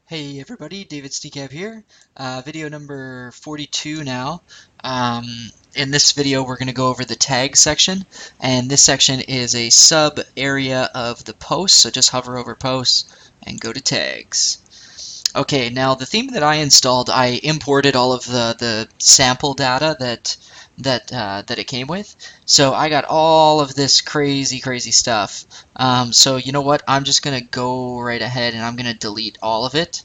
Hey everybody, David Steecab here. Video number 42 now. Um, in this video we're going to go over the tag section, and this section is a sub area of the post, so just hover over posts and go to tags. Okay, now the theme that I installed, I imported all of the sample data that it came with. So I got all of this crazy stuff. So you know what? I'm just gonna go right ahead and I'm gonna delete all of it.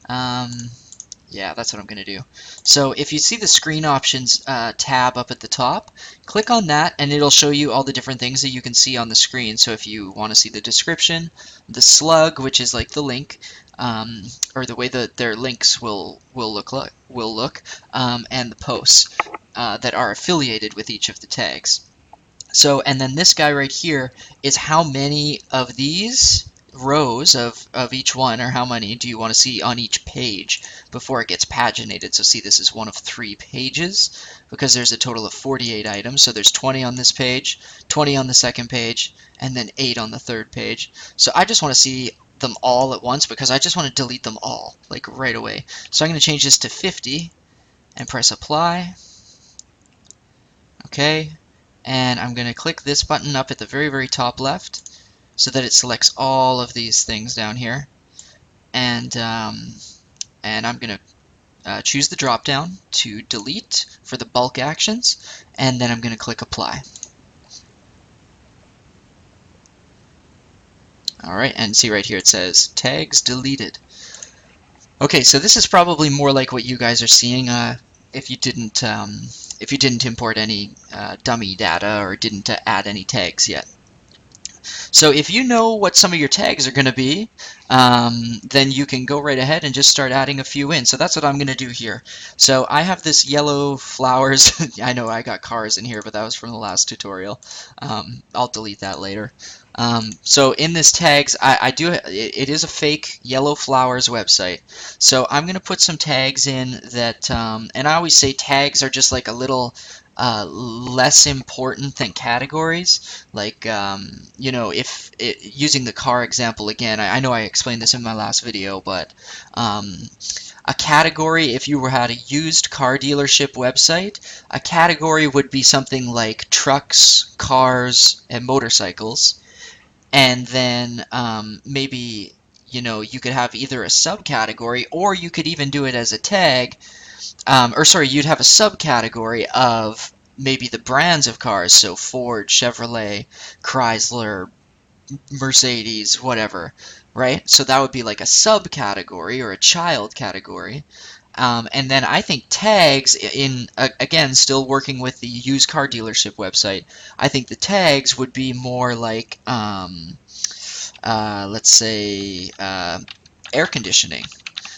Um, yeah, that's what I'm gonna do. So if you see the screen options tab up at the top, click on that and it'll show you all the different things that you can see on the screen. So if you want to see the description, the slug, which is like the link, or the way that their links will look, and the posts that are affiliated with each of the tags. So, and then this guy right here is how many of these rows of each one, or how many do you want to see on each page before it gets paginated. So see, this is one of 3 pages because there's a total of 48 items. So there's 20 on this page, 20 on the second page, and then 8 on the third page. So I just want to see them all at once because I just want to delete them all, like right away. So I'm going to change this to 50 and press apply. Okay, and I'm going to click this button up at the very top left so that it selects all of these things down here, and I'm going to choose the drop down to delete for the bulk actions, and then I'm going to click apply. Alright, and see right here it says tags deleted. Okay, so this is probably more like what you guys are seeing if you didn't import any dummy data or didn't add any tags yet. So if you know what some of your tags are going to be, then you can go right ahead and just start adding a few in. So that's what I'm going to do here. So I have this yellow flowers. I know I got cars in here, but that was from the last tutorial. I'll delete that later. So in this tags, it is a fake yellow flowers website. So I'm going to put some tags in that, and I always say tags are just like a little less important than categories. Like, you know, using the car example again, I know I explained this in my last video, but a category, if you had a used car dealership website, a category would be something like trucks, cars, and motorcycles. And then maybe, you know, you could have either a subcategory, or you could even do it as a tag. Or sorry, you'd have a subcategory of maybe the brands of cars, so Ford, Chevrolet, Chrysler, Mercedes, whatever, right? So that would be like a subcategory or a child category. And then I think tags, again, still working with the used car dealership website, I think the tags would be more like, let's say, air conditioning.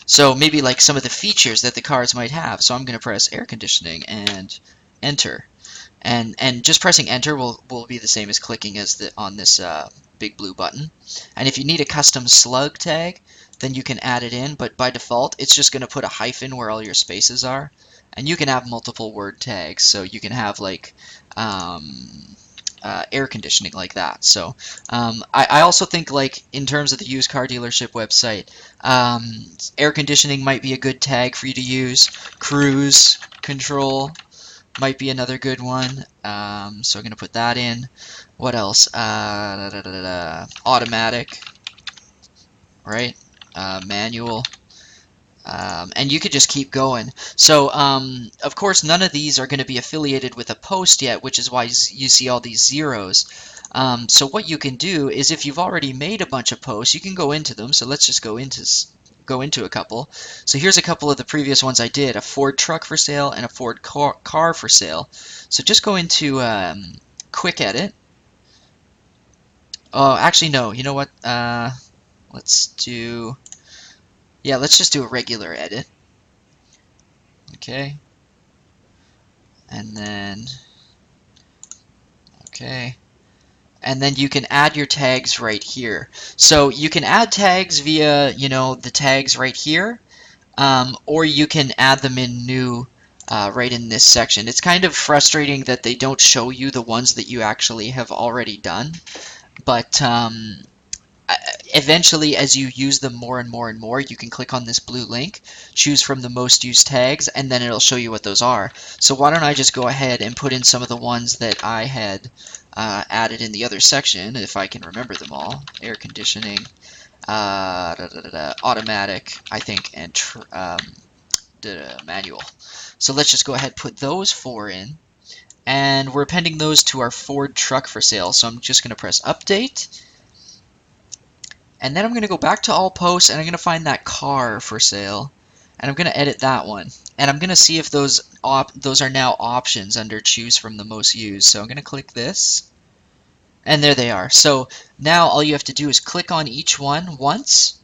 So maybe like some of the features that the cars might have. So I'm going to press air conditioning and enter. And just pressing enter will be the same as clicking on this big blue button. And if you need a custom slug tag, then you can add it in, but by default it's just going to put a hyphen where all your spaces are. And you can have multiple word tags, so you can have like air conditioning like that. So I also think, like, in terms of the used car dealership website, air conditioning might be a good tag for you to use. Cruise control might be another good one. So I'm going to put that in. What else? Automatic, right? Manual. And you could just keep going. So, of course, none of these are going to be affiliated with a post yet, which is why you see all these zeros. So what you can do is, if you've already made a bunch of posts, you can go into them. So let's just go into a couple. So here's a couple of the previous ones I did: a Ford truck for sale and a Ford car for sale. So just go into quick edit. Oh, actually no. You know what? Let's just do a regular edit. Okay. And then, okay. And then you can add your tags right here. So you can add tags via, you know, the tags right here, or you can add them in new right in this section. It's kind of frustrating that they don't show you the ones that you actually have already done, but eventually, as you use them more and more and more, you can click on this blue link, choose from the most used tags, and then it'll show you what those are. So why don't I just go ahead and put in some of the ones that I had added in the other section, if I can remember them all. Air conditioning, automatic, I think, and manual. So let's just go ahead and put those 4 in. And we're appending those to our Ford truck for sale. So I'm just going to press update. And then I'm going to go back to all posts, and I'm going to find that car for sale. And I'm going to edit that one. And I'm going to see if those are now options under choose from the most used. So I'm going to click this. And there they are. So now all you have to do is click on each one once,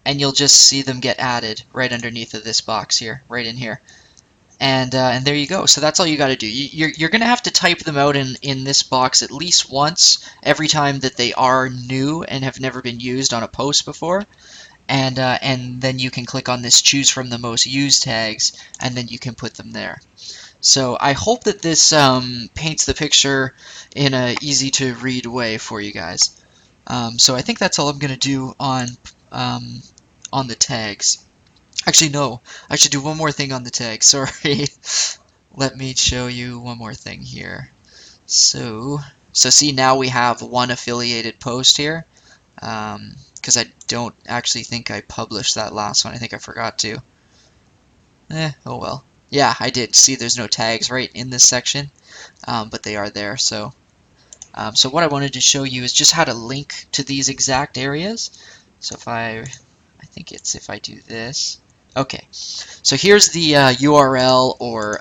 and you'll just see them get added right underneath of this box here, right in here. And there you go. So that's all you got to do. You're going to have to type them out in this box at least once every time that they are new and have never been used on a post before. And then you can click on this choose from the most used tags, and then you can put them there. So I hope that this paints the picture in an easy to read way for you guys. So I think that's all I'm going to do on the tags. Actually, no, I should do one more thing on the tag. Sorry. Let me show you one more thing here. So see, now we have one affiliated post here. Because I don't actually think I published that last one. I think I forgot to. Oh well. Yeah, I did. See, there's no tags right in this section, but they are there. So what I wanted to show you is just how to link to these exact areas. So I think it's if I do this. Okay, so here's the URL or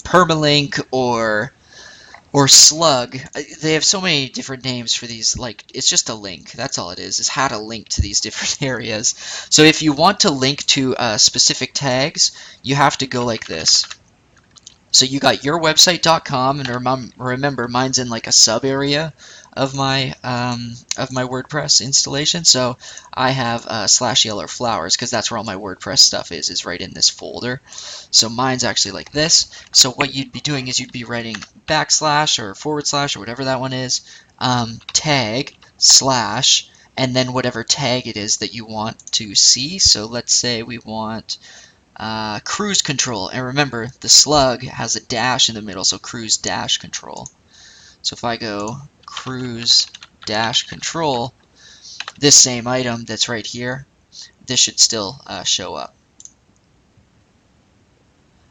permalink or slug. They have so many different names for these. Like, it's just a link. That's all it is how to link to these different areas. So if you want to link to specific tags, you have to go like this. So you got yourwebsite.com, and remember, mine's in like a sub area of my WordPress installation. So I have /yellow flowers because that's where all my WordPress stuff is right in this folder. So mine's actually like this. So what you'd be doing is you'd be writing / or / or whatever that one is, tag / and then whatever tag it is that you want to see. So let's say we want cruise control, and remember the slug has a dash in the middle, so cruise dash control. So if I go cruise dash control, this same item that's right here, this should still show up.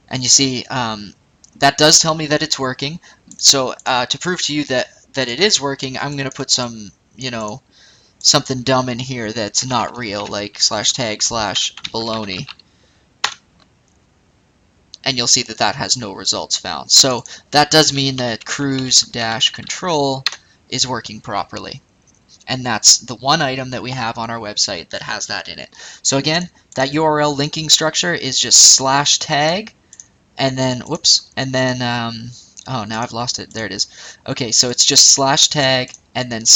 And you see that does tell me that it's working. So to prove to you that it is working, I'm going to put some, something dumb in here that's not real, like /tag /baloney. And you'll see that that has no results found. So that does mean that cruise dash control is working properly. And that's the one item that we have on our website that has that in it. So again, that URL linking structure is just /tag, and then, whoops, and then, oh, now I've lost it. There it is. Okay, so it's just /tag, and then /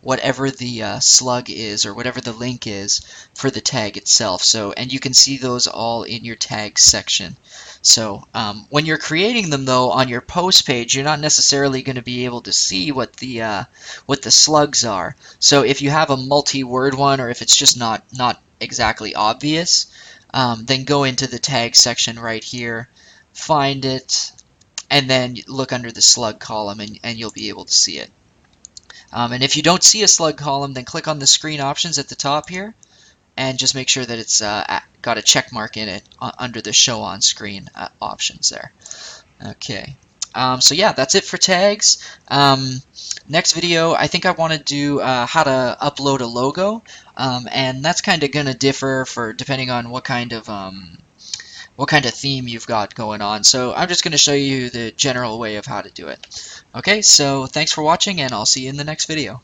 whatever the slug is, or whatever the link is for the tag itself. So, and you can see those all in your tags section. So when you're creating them, though, on your post page, you're not necessarily going to be able to see what the slugs are. So if you have a multi-word one, or if it's just not exactly obvious, then go into the tag section right here, find it, and then look under the slug column, and you'll be able to see it. And if you don't see a slug column, then click on the screen options at the top here, and just make sure that it's got a check mark in it under the show on screen options there. Okay, so yeah, that's it for tags. Next video, I think I want to do how to upload a logo, and that's kind of going to differ depending on what kind of theme you've got going on. So I'm just going to show you the general way of how to do it. Okay, so thanks for watching, and I'll see you in the next video.